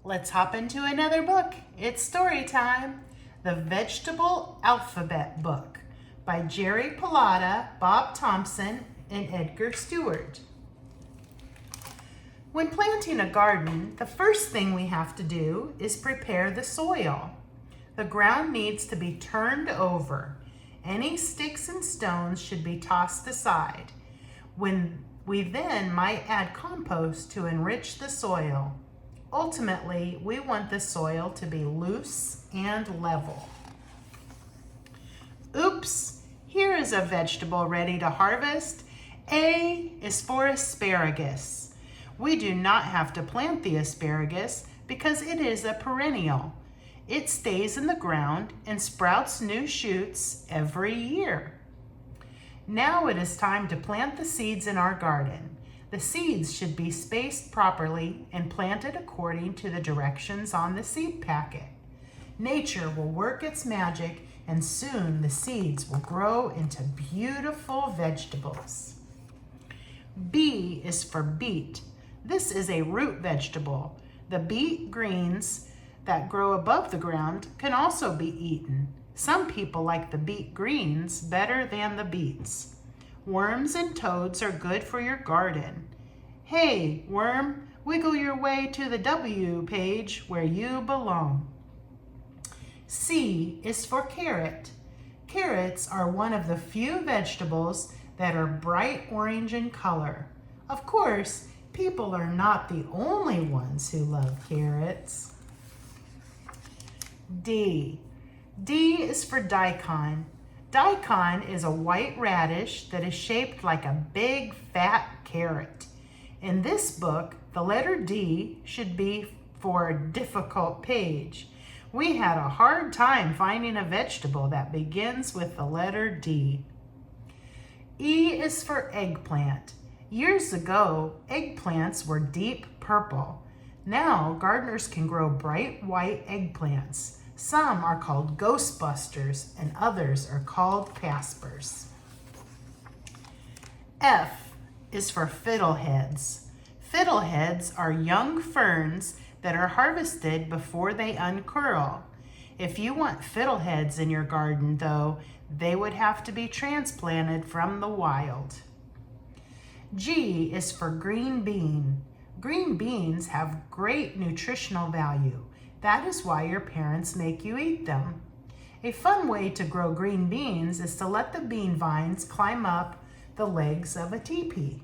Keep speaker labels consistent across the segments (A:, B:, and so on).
A: Let's hop into another book. It's story time. The Vegetable Alphabet Book by Jerry Pallotta, Bob Thompson, and Edgar Stewart. When planting a garden, the first thing we have to do is prepare the soil. The ground needs to be turned over. Any sticks and stones should be tossed aside. We then might add compost to enrich the soil. Ultimately, we want the soil to be loose and level. Oops, here is a vegetable ready to harvest. A is for asparagus. We do not have to plant the asparagus because it is a perennial. It stays in the ground and sprouts new shoots every year. Now it is time to plant the seeds in our garden. The seeds should be spaced properly and planted according to the directions on the seed packet. Nature will work its magic, and soon the seeds will grow into beautiful vegetables. B is for beet. This is a root vegetable. The beet greens that grow above the ground can also be eaten. Some people like the beet greens better than the beets. Worms and toads are good for your garden. Hey, worm, wiggle your way to the W page where you belong. C is for carrot. Carrots are one of the few vegetables that are bright orange in color. Of course, people are not the only ones who love carrots. D. D is for daikon. Daikon is a white radish that is shaped like a big fat carrot. In this book, the letter D should be for difficult page. We had a hard time finding a vegetable that begins with the letter D. E is for eggplant. Years ago, eggplants were deep purple. Now, gardeners can grow bright white eggplants. Some are called ghostbusters and others are called Caspers. F is for fiddleheads. Fiddleheads are young ferns that are harvested before they uncurl. If you want fiddleheads in your garden, though, they would have to be transplanted from the wild. G is for green bean. Green beans have great nutritional value. That is why your parents make you eat them. A fun way to grow green beans is to let the bean vines climb up the legs of a teepee.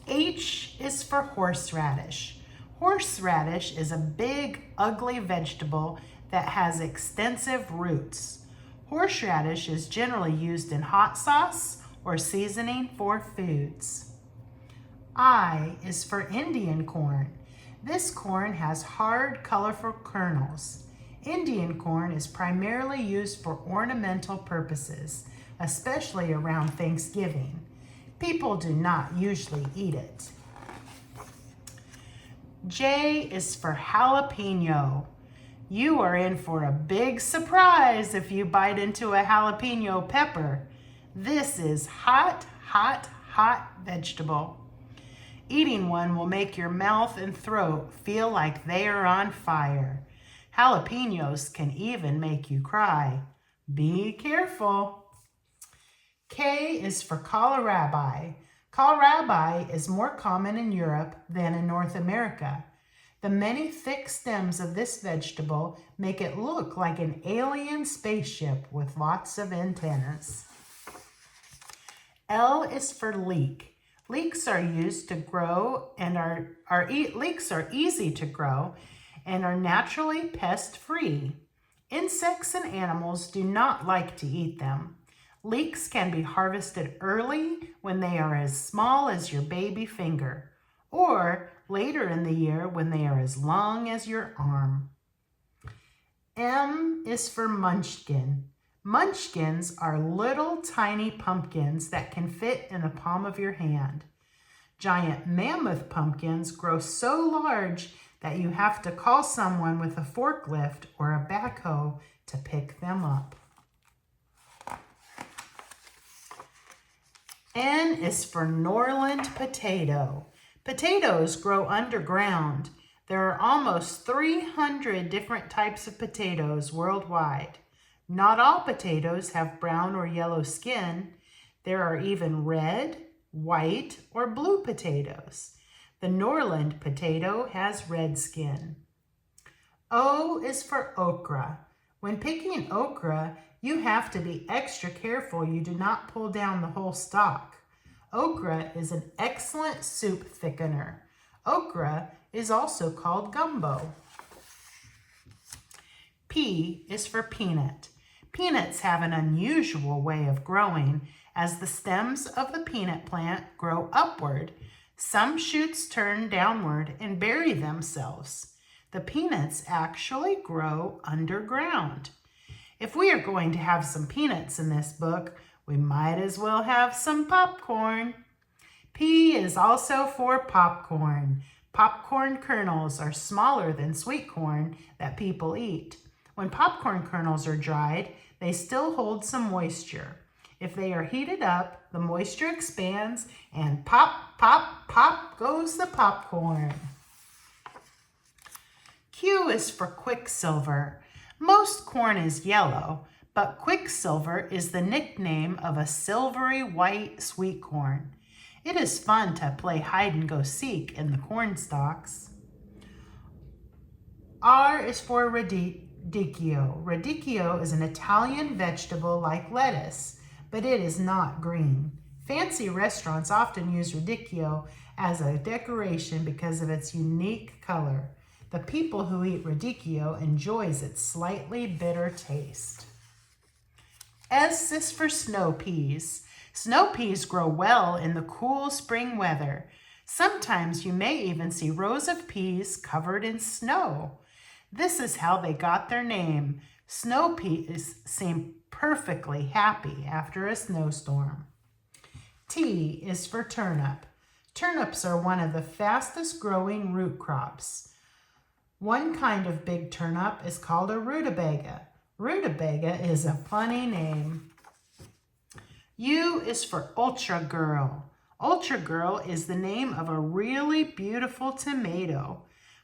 A: H is for horseradish. Horseradish is a big, ugly vegetable that has extensive roots. Horseradish is generally used in hot sauce or seasoning for foods. I is for Indian corn. This corn has hard, colorful kernels. Indian corn is primarily used for ornamental purposes, especially around Thanksgiving. People do not usually eat it. J is for jalapeno. You are in for a big surprise if you bite into a jalapeno pepper. This is hot, hot, hot vegetable. Eating one will make your mouth and throat feel like they are on fire. Jalapenos can even make you cry. Be careful. K is for kohlrabi. Kohlrabi is more common in Europe than in North America. The many thick stems of this vegetable make it look like an alien spaceship with lots of antennas. L is for leek. Leeks are used to grow and leeks are easy to grow and are naturally pest-free. Insects and animals do not like to eat them. Leeks can be harvested early when they are as small as your baby finger, or later in the year when they are as long as your arm. M is for munchkin. Munchkins are little tiny pumpkins that can fit in the palm of your hand. Giant mammoth pumpkins grow so large that you have to call someone with a forklift or a backhoe to pick them up. N is for Norland potato. Potatoes grow underground. There are almost 300 different types of potatoes worldwide. Not all potatoes have brown or yellow skin. There are even red, white, or blue potatoes. The Norland potato has red skin. O is for okra. When picking okra, you have to be extra careful you do not pull down the whole stalk. Okra is an excellent soup thickener. Okra is also called gumbo. P is for peanut. Peanuts have an unusual way of growing. As the stems of the peanut plant grow upward, some shoots turn downward and bury themselves. The peanuts actually grow underground. If we are going to have some peanuts in this book, we might as well have some popcorn. P is also for popcorn. Popcorn kernels are smaller than sweet corn that people eat. When popcorn kernels are dried, they still hold some moisture. If they are heated up, the moisture expands and pop, pop, pop goes the popcorn. Q is for quicksilver. Most corn is yellow, but quicksilver is the nickname of a silvery white sweet corn. It is fun to play hide and go seek in the corn stalks. R is for radicchio. Radicchio is an Italian vegetable like lettuce, but it is not green. Fancy restaurants often use radicchio as a decoration because of its unique color. The people who eat radicchio enjoys its slightly bitter taste. S is for snow peas. Snow peas grow well in the cool spring weather. Sometimes you may even see rows of peas covered in snow. This is how they got their name. Snow peas seem perfectly happy after a snowstorm. T is for turnip. Turnips are one of the fastest growing root crops. One kind of big turnip is called a rutabaga. Rutabaga is a funny name. U is for Ultra Girl. Ultra Girl is the name of a really beautiful tomato.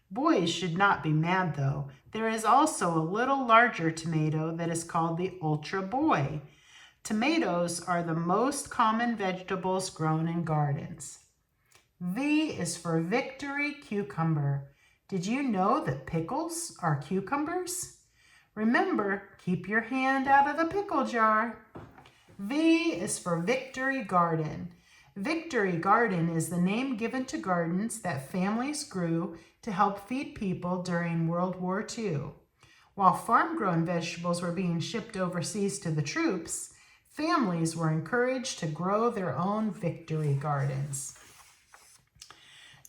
A: Boys should not be mad though. There is also a little larger tomato that is called the Ultra Boy. Tomatoes are the most common vegetables grown in gardens. V is for Victory Cucumber. Did you know that pickles are cucumbers? Remember, keep your hand out of the pickle jar. V is for Victory Garden. Victory Garden is the name given to gardens that families grew to help feed people during World War II. While farm-grown vegetables were being shipped overseas to the troops, families were encouraged to grow their own victory gardens.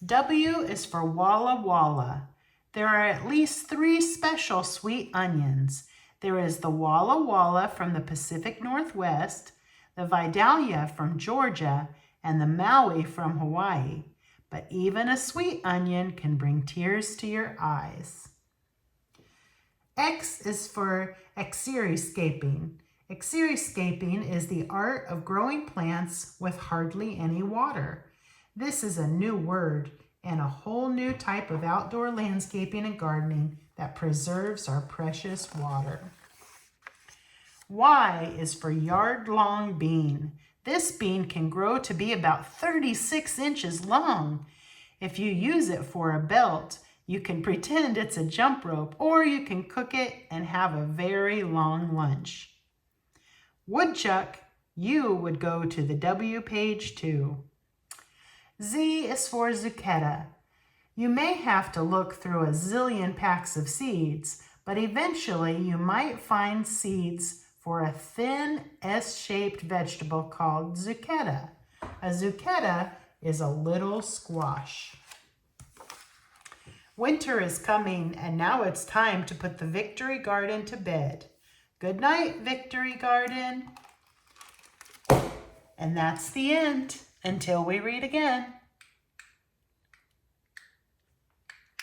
A: W is for Walla Walla. There are at least 3 special sweet onions. There is the Walla Walla from the Pacific Northwest, the Vidalia from Georgia, and the Maui from Hawaii. But even a sweet onion can bring tears to your eyes. X is for xeriscaping. Xeriscaping is the art of growing plants with hardly any water. This is a new word and a whole new type of outdoor landscaping and gardening that preserves our precious water. Y is for yard-long bean. This bean can grow to be about 36 inches long. If you use it for a belt, you can pretend it's a jump rope, or you can cook it and have a very long lunch. Woodchuck, you would go to the W page too. Z is for zucchetta. You may have to look through a zillion packs of seeds, but eventually you might find seeds for a thin S-shaped vegetable called zucchetta. A zucchetta is a little squash. Winter is coming, and now it's time to put the Victory Garden to bed. Good night, Victory Garden. And that's the end. Until we read again.